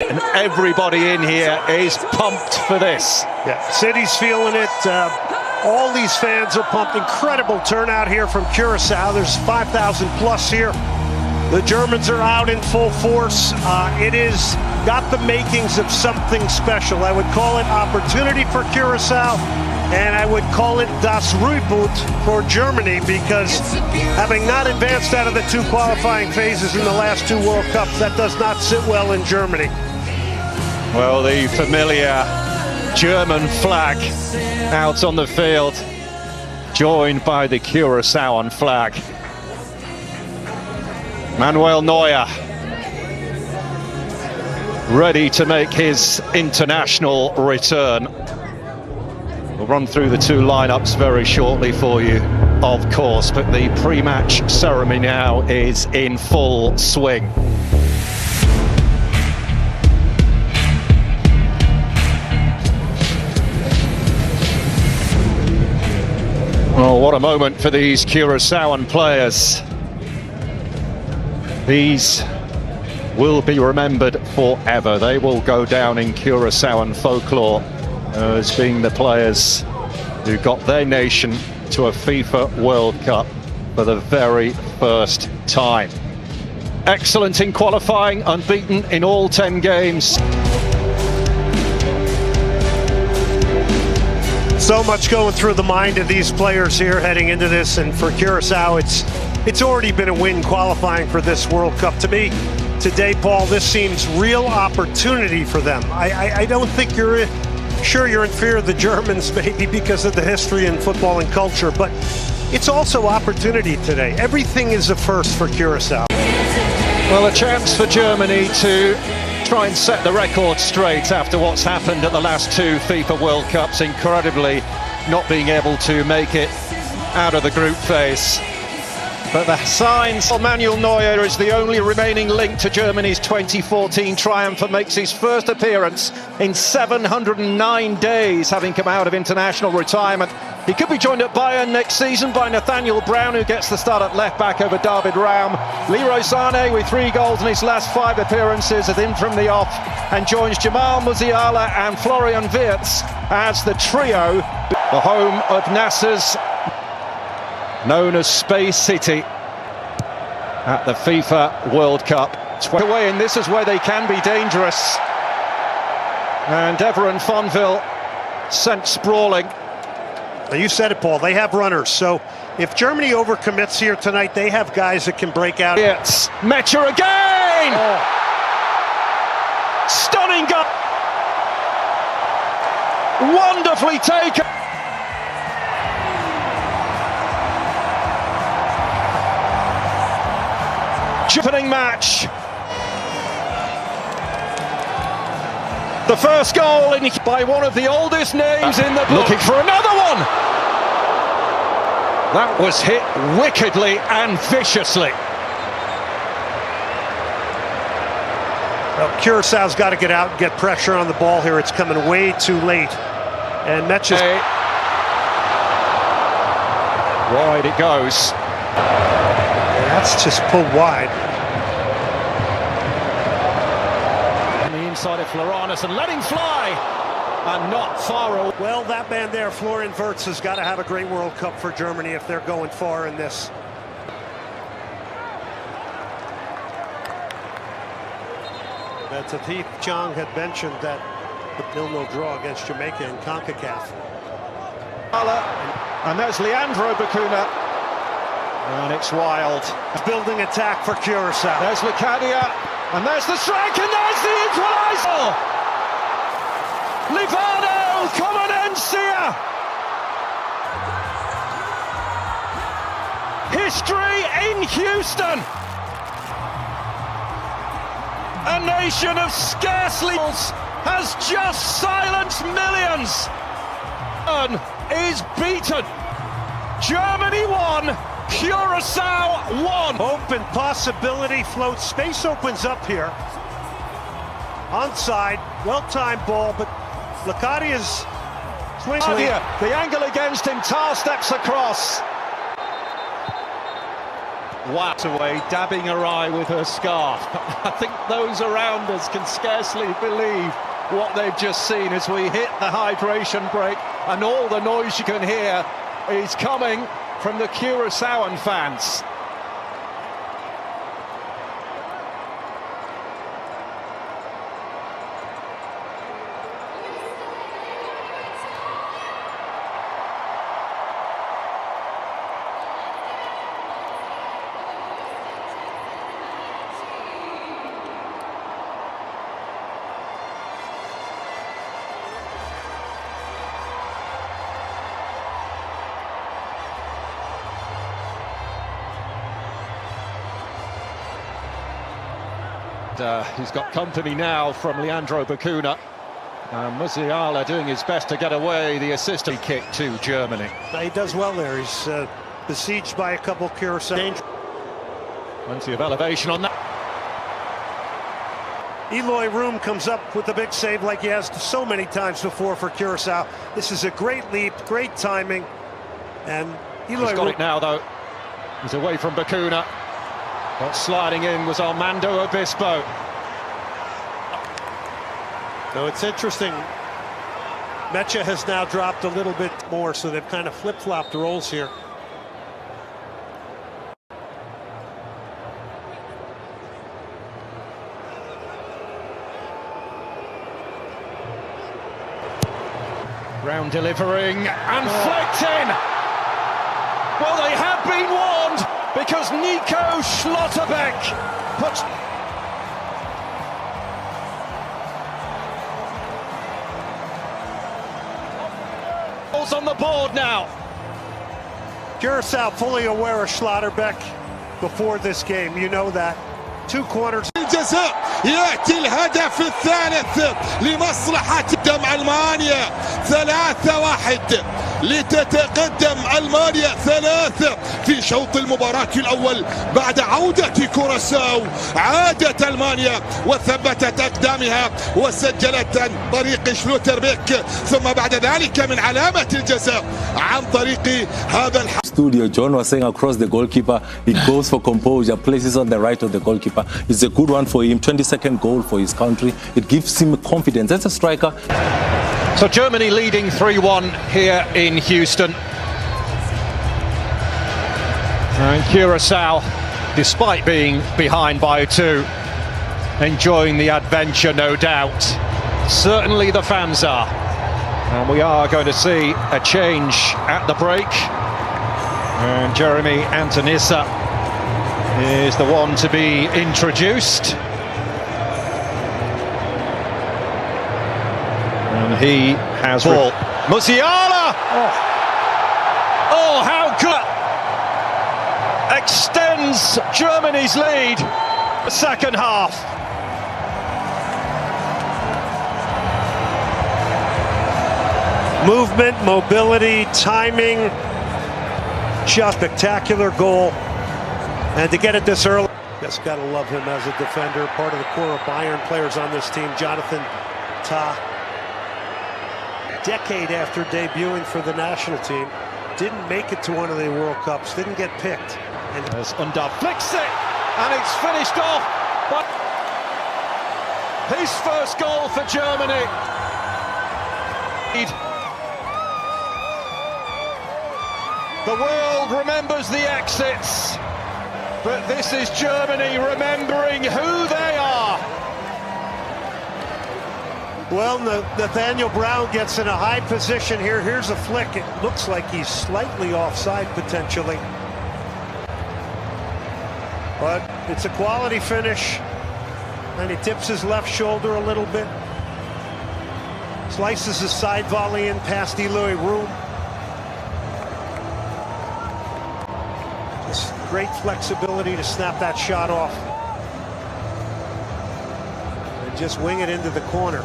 And everybody in here is pumped for this. Yeah, city's feeling it. All these fans are pumped. Incredible turnout here from Curaçao. There's 5,000 plus here. The Germans are out in full force. It is got the makings of something special. I would call it opportunity for Curaçao, and I would call it das Reboot for Germany, because having not advanced out of the two qualifying phases in the last two World Cups, that does not sit well in Germany. Well, the familiar German flag out on the field, joined by the Curaçaoan flag. Manuel Neuer ready to make his international return. We'll run through the two lineups very shortly for you, of course, but the pre-match ceremony now is in full swing. Oh, what a moment for these Curaçaoan players. These will be remembered forever. They will go down in Curaçaoan folklore as being the players who got their nation to a FIFA World Cup for the very first time. Excellent in qualifying, unbeaten in all 10 games. So much going through the mind of these players here heading into this, and for Curaçao, it's already been a win qualifying for this World Cup. To me, today, Paul, this seems real opportunity for them. I don't think you're in fear of the Germans, maybe because of the history in football and culture, but it's also opportunity today. Everything is a first for Curaçao. Well, a chance for Germany to try and set the record straight after what's happened at the last two FIFA World Cups, incredibly not being able to make it out of the group phase. But the signs, Manuel Neuer is the only remaining link to Germany's 2014 triumph and makes his first appearance in 709 days, having come out of international retirement. He could be joined at Bayern next season by Nathaniel Brown, who gets the start at left-back over David Raum. Leroy Sané, with 3 goals in his last 5 appearances, is in from the off and joins Jamal Musiala and Florian Wirtz as the trio. The home of Nasser's, known as Space City, at the FIFA World Cup. Away, and this is where they can be dangerous. And Everon Fonville sent sprawling. Now, you said it, Paul, they have runners, so if Germany overcommits here tonight, they have guys that can break out. It's Mecha again! Oh. Stunning goal! Wonderfully taken! Opening match. The first goal in by one of the oldest names in the book. Looking for another one. That was hit wickedly and viciously. Well, Curaçao's got to get out and get pressure on the ball here. It's coming way too late. And that's just wide it goes. That's just pulled wide. On the inside of Floranus and letting fly, and not far away. Well, that man there, Florian Wirtz, has got to have a great World Cup for Germany if they're going far in this. Tatif Chang had mentioned that the 0-0 draw against Jamaica in CONCACAF. And there's Leandro Bacuna. And it's wild. Building attack for Curaçao. There's Lucadia, and there's the strike, and there's the equaliser! Livano Comanencia! History in Houston! A nation of scarcely has just silenced millions! Is beaten. Germany won. Curaçao won. Hope and possibility floats. Space opens up here. Onside, well-timed ball, but Lacadia's swinging. The angle against him, Tar steps across. Wow, away, dabbing her eye with her scarf. I think those around us can scarcely believe what they've just seen as we hit the hydration break, and all the noise you can hear is coming from the Curaçaoan fans. He's got company now from Leandro Bacuna. Musiala doing his best to get away the assistant kick to Germany. He does well there. He's besieged by a couple Curaçao. Plenty of elevation on that. Eloy Room comes up with the big save like he has so many times before for Curaçao. This is a great leap, great timing. And Eloy He's got it now, though. He's away from Bacuna. But sliding in was Armando Obispo. So it's interesting. Mecha has now dropped a little bit more, so they've kind of flip-flopped the roles here. Round delivering and flicked in. Well, they have been warned, because Nico Schlotterbeck puts... on the board now. Curaçao fully aware of Schlotterbeck before this game, you know that. Two corners. الجزاء يأتي الهدف الثالث لمصلحة قدم ألمانيا 3-1 لتتقدم ألمانيا 3 في شوط المباراة الأول. بعد عودة كوراساو عادت ألمانيا وثبتت أقدامها وسجلت عن طريق شلوتربيك، ثم بعد ذلك من علامة الجزاء عن طريق هذا Studio John was saying across the goalkeeper, he goes for composure, places on the right of the goalkeeper. It's a good one for him, 22nd goal for his country. It gives him confidence as a striker. So Germany leading 3-1 here in Houston. And Curaçao, despite being behind by 2, enjoying the adventure, no doubt. Certainly the fans are. And we are going to see a change at the break. And Jeremy Antonissa is the one to be introduced. And he has ball. Musiala! Oh, how good! Extends Germany's lead. The second half. Movement, mobility, timing. Just spectacular goal. And to get it this early. Just got to love him as a defender. Part of the core of Bayern players on this team, Jonathan Tah. Decade after debuting for the national team, didn't make it to one of the World Cups, didn't get picked. And as Undar flicks it, and it's finished off. But his first goal for Germany. The world remembers the exits, but this is Germany remembering who they are. Well, Nathaniel Brown gets in a high position here. Here's a flick. It looks like he's slightly offside potentially. But it's a quality finish. And he tips his left shoulder a little bit. Slices his side volley in past Eloy Room. Just great flexibility to snap that shot off. And just wing it into the corner.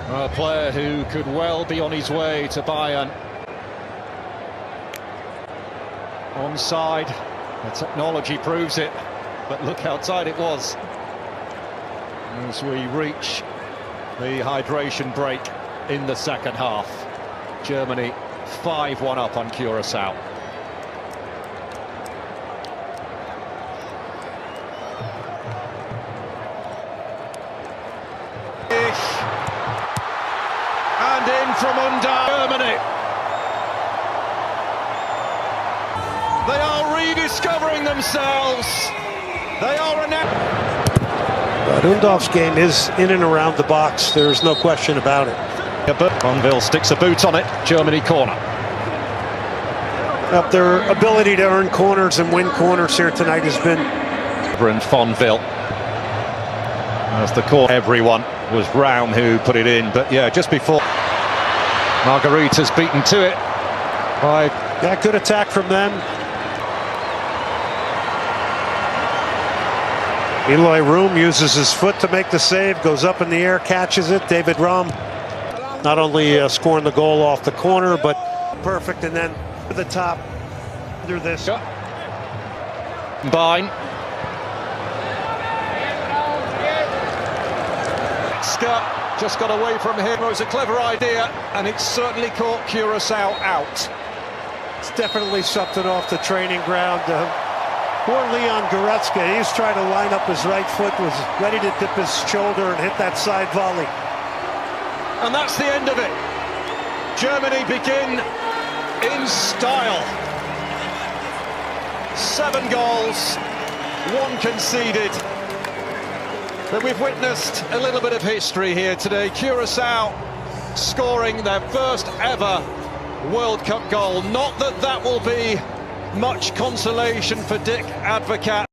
A player who could well be on his way to Bayern. Onside, the technology proves it, but look how tight it was. As we reach the hydration break in the second half. Germany 5-1 up on Curaçao. And in from under Germany. They are rediscovering themselves. They are a But Undorf's game is in and around the box. There's no question about it. Bonville sticks a boot on it. Germany corner. Their ability to earn corners and win corners here tonight has been. And Fonville. As the corner, everyone was Raum who put it in. But yeah, just before Margarita's beaten to it. That good attack from them. Eloy Room uses his foot to make the save, goes up in the air, catches it. David Raum not only scoring the goal off the corner, but perfect, and then to the top under this. Bine. Scott just got away from him. It was a clever idea, and it certainly caught Curaçao out. It's definitely something off the training ground. Poor Leon Goretzka, he's trying to line up his right foot, was ready to dip his shoulder and hit that side volley. And that's the end of it. Germany begin in style. 7 goals, 1 conceded. But we've witnessed a little bit of history here today. Curaçao scoring their first ever World Cup goal. Not that that will be much consolation for Dick Advocat.